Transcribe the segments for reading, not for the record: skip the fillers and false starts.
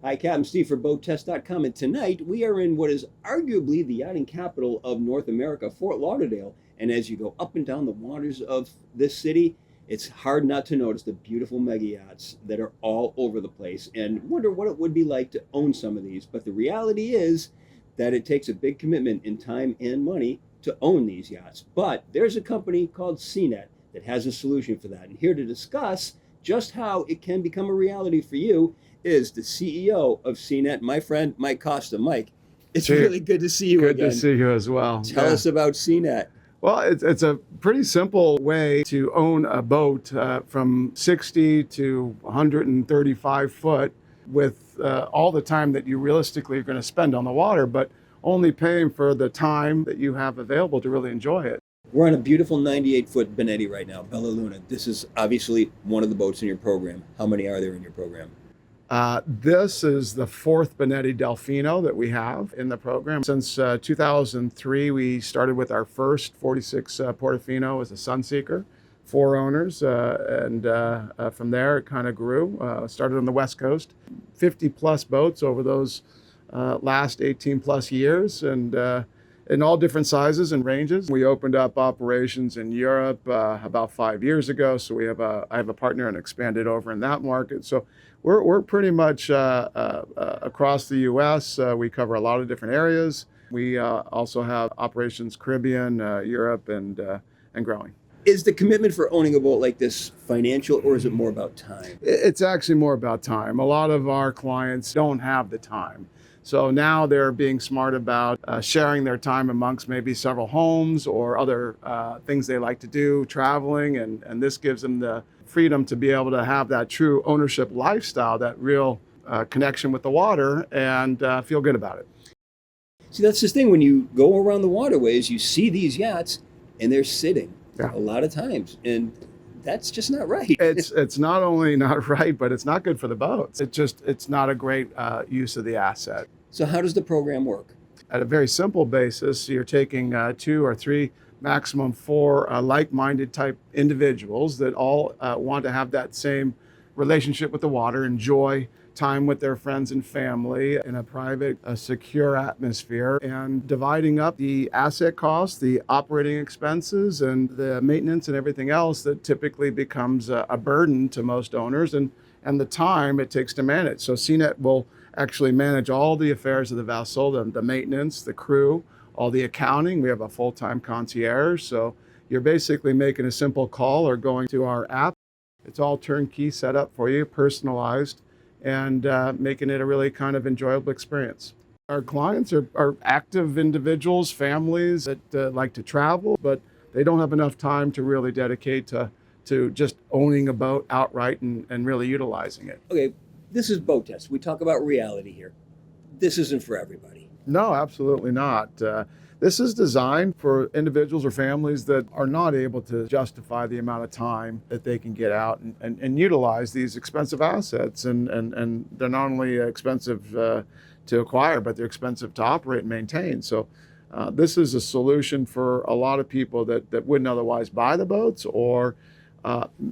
Hi, Captain Steve for BoatTEST.com, and tonight we are in what is arguably the yachting capital of North America, Fort Lauderdale. And as you go up and down the waters of this city, it's hard not to notice the beautiful mega yachts that are all over the place and wonder what it would be like to own some of these. But the reality is that it takes a big commitment in time and money to own these yachts. But there's a company called SeaNet that has a solution for that. And here to discuss just how it can become a reality for you is the CEO of SeaNet, my friend Mike Costa. Mike, it's really good to see you again. Good to see you as well. Tell us about SeaNet. Well, it's a pretty simple way to own a boat from 60 to 135 foot with all the time that you realistically are going to spend on the water, but only paying for the time that you have available to really enjoy it. We're on a beautiful 98-foot Benetti right now, Bella Luna. This is obviously one of the boats in your program. How many are there in your program? This is the fourth Benetti Delfino that we have in the program. Since 2003, we started with our first 46 Portofino as a Sunseeker, 4 owners, and from there it kind of grew. Started on the West Coast, 50 plus boats over those last 18 plus years, and in all different sizes and ranges. We opened up operations in Europe about 5 years ago, so I have a partner and expanded over in that market. So we're pretty much across the U.S. We cover a lot of different areas. We also have operations Caribbean, Europe, and growing. Is the commitment for owning a boat like this financial, or is it more about time? It's actually more about time. A lot of our clients don't have the time. So now they're being smart about sharing their time amongst maybe several homes or other things they like to do, traveling, and this gives them the freedom to be able to have that true ownership lifestyle, that real connection with the water, and feel good about it. See, that's the thing. When you go around the waterways, you see these yachts, and they're sitting a lot of times, and that's just not right. It's not only not right, but it's not good for the boats. It's not a great use of the asset. So how does the program work? At a very simple basis, you're taking 2 or 3, maximum 4 like-minded type individuals that all want to have that same relationship with the water, enjoy time with their friends and family in a private, secure atmosphere, and dividing up the asset costs, the operating expenses, and the maintenance and everything else that typically becomes a burden to most owners, and the time it takes to manage. So SeaNet will actually manage all the affairs of the vessel, the maintenance, the crew, all the accounting. We have a full-time concierge, so you're basically making a simple call or going to our app. It's all turnkey set up for you, personalized, and making it a really kind of enjoyable experience. Our clients are active individuals, families that like to travel, but they don't have enough time to really dedicate to just owning a boat outright and really utilizing it. Okay, this is BoatTest. We talk about reality here. This isn't for everybody. No, absolutely not. This is designed for individuals or families that are not able to justify the amount of time that they can get out and utilize these expensive assets. And they're not only expensive to acquire, but they're expensive to operate and maintain. So this is a solution for a lot of people that wouldn't otherwise buy the boats, or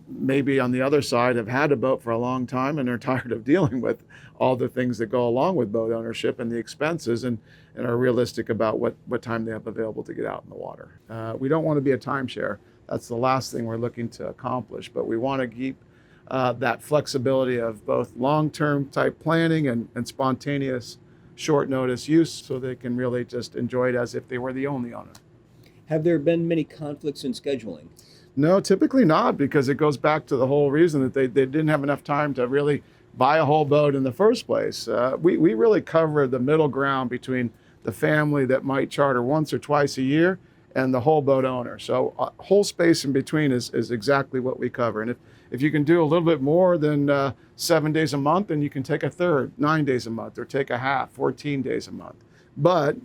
maybe on the other side have had a boat for a long time and are tired of dealing with all the things that go along with boat ownership and the expenses, and are realistic about what time they have available to get out in the water. We don't want to be a timeshare. That's the last thing we're looking to accomplish, but we want to keep that flexibility of both long-term type planning and spontaneous short notice use, so they can really just enjoy it as if they were the only owner. Have there been many conflicts in scheduling? No, typically not, because it goes back to the whole reason that they didn't have enough time to really buy a whole boat in the first place. We really cover the middle ground between the family that might charter once or twice a year and the whole boat owner. So whole space in between is exactly what we cover. And if you can do a little bit more than 7 days a month, then you can take a third, 9 days a month, or take a half, 14 days a month. But,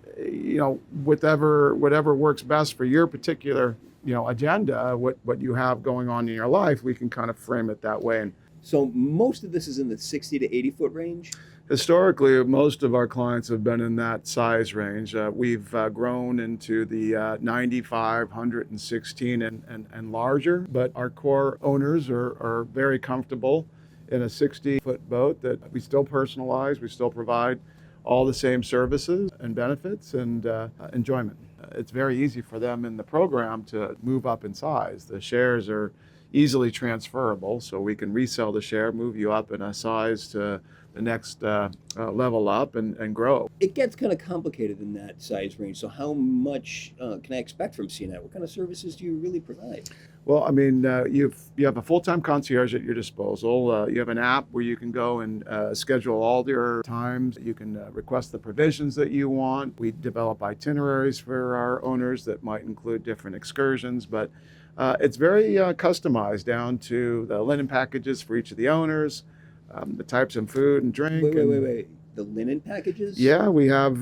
whatever works best for your particular, agenda, what you have going on in your life, we can kind of frame it that way. And so most of this is in the 60 to 80 foot range? Historically, most of our clients have been in that size range. We've grown into the 95, 116 and larger, but our core owners are very comfortable in a 60-foot boat that we still personalize, we still provide all the same services and benefits and enjoyment. It's very easy for them in the program to move up in size. The shares are easily transferable, so we can resell the share, move you up in a size to the next level up and grow. It gets kind of complicated in that size range. So how much can I expect from SeaNet? What kind of services do you really provide? Well, I mean, you have a full-time concierge at your disposal. You have an app where you can go and schedule all your times. You can request the provisions that you want. We develop itineraries for our owners that might include different excursions, but it's very customized down to the linen packages for each of the owners, the types of food and drink. Wait. The linen packages? Yeah, we have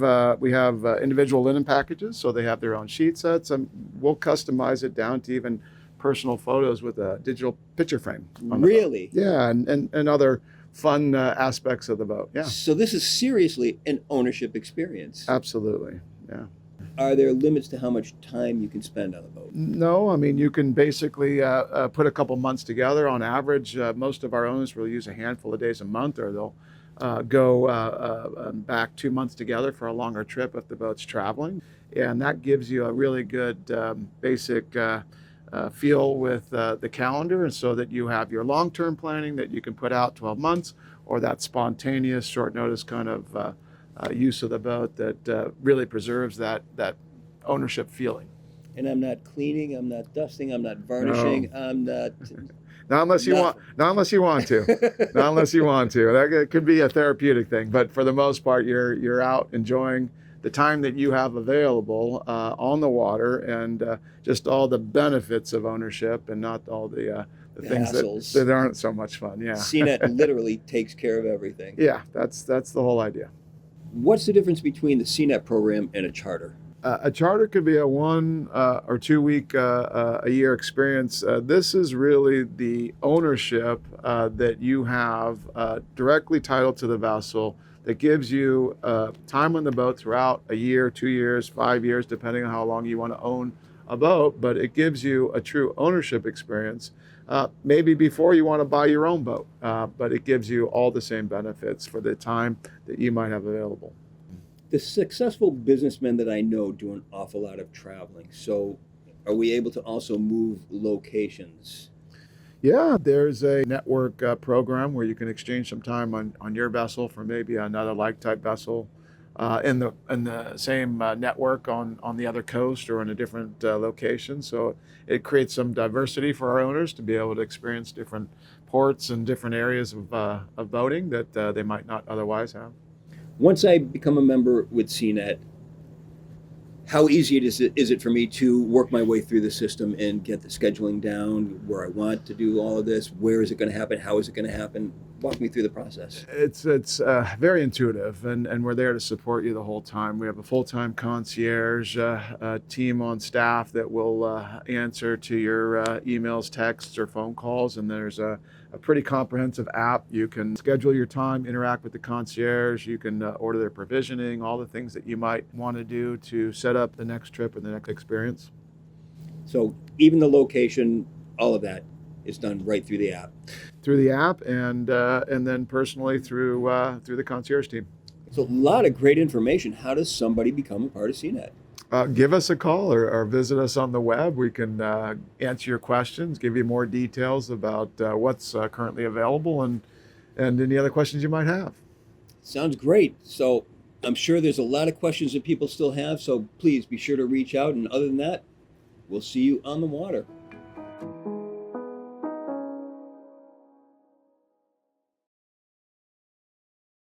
individual linen packages, so they have their own sheet sets, and we'll customize it down to even personal photos with a digital picture frame. Really? Yeah, and other fun aspects of the boat. Yeah. So this is seriously an ownership experience. Absolutely. Yeah. Are there limits to how much time you can spend on the boat? No, I mean, you can basically put a couple months together. On average, most of our owners will use a handful of days a month, or they'll go back 2 months together for a longer trip if the boat's traveling. And that gives you a really good basic feel with the calendar, and so that you have your long-term planning that you can put out 12 months, or that spontaneous short notice kind of use of the boat that really preserves that ownership feeling. And I'm not cleaning, I'm not dusting, I'm not varnishing, No. I'm not... Not unless you want. Not unless you want to. Not unless you want to. That could be a therapeutic thing, but for the most part, you're out enjoying the time that you have available on the water, and just all the benefits of ownership, and not all the things that aren't so much fun. Yeah. SeaNet literally takes care of everything. Yeah, that's the whole idea. What's the difference between the SeaNet program and a charter? A charter could be a 1 or 2 week a year experience. This is really the ownership that you have directly titled to the vessel, that gives you time on the boat throughout a year, 2 years, 5 years, depending on how long you want to own a boat. But it gives you a true ownership experience, maybe before you want to buy your own boat. But it gives you all the same benefits for the time that you might have available. The successful businessmen that I know do an awful lot of traveling. So are we able to also move locations? Yeah, there's a network program where you can exchange some time on your vessel for maybe another like type vessel in the same network on the other coast or in a different location. So it creates some diversity for our owners to be able to experience different ports and different areas of boating that they might not otherwise have. Once I become a member with SeaNet, how easy is it for me to work my way through the system and get the scheduling down where I want to do all of this? Where is it going to happen? How is it going to happen? Walk me through the process. It's very intuitive, and we're there to support you the whole time. We have a full-time concierge team on staff that will answer to your emails, texts, or phone calls, and there's a pretty comprehensive app. You can schedule your time, interact with the concierge, you can order their provisioning, all the things that you might want to do to set up the next trip and the next experience. So even the location, all of that is done right through the app. Through the app, and then personally through the concierge team. So a lot of great information. How does somebody become a part of SeaNet? Give us a call or visit us on the web. We can answer your questions, give you more details about what's currently available, and any other questions you might have. Sounds great. So I'm sure there's a lot of questions that people still have, so please be sure to reach out. And other than that, we'll see you on the water.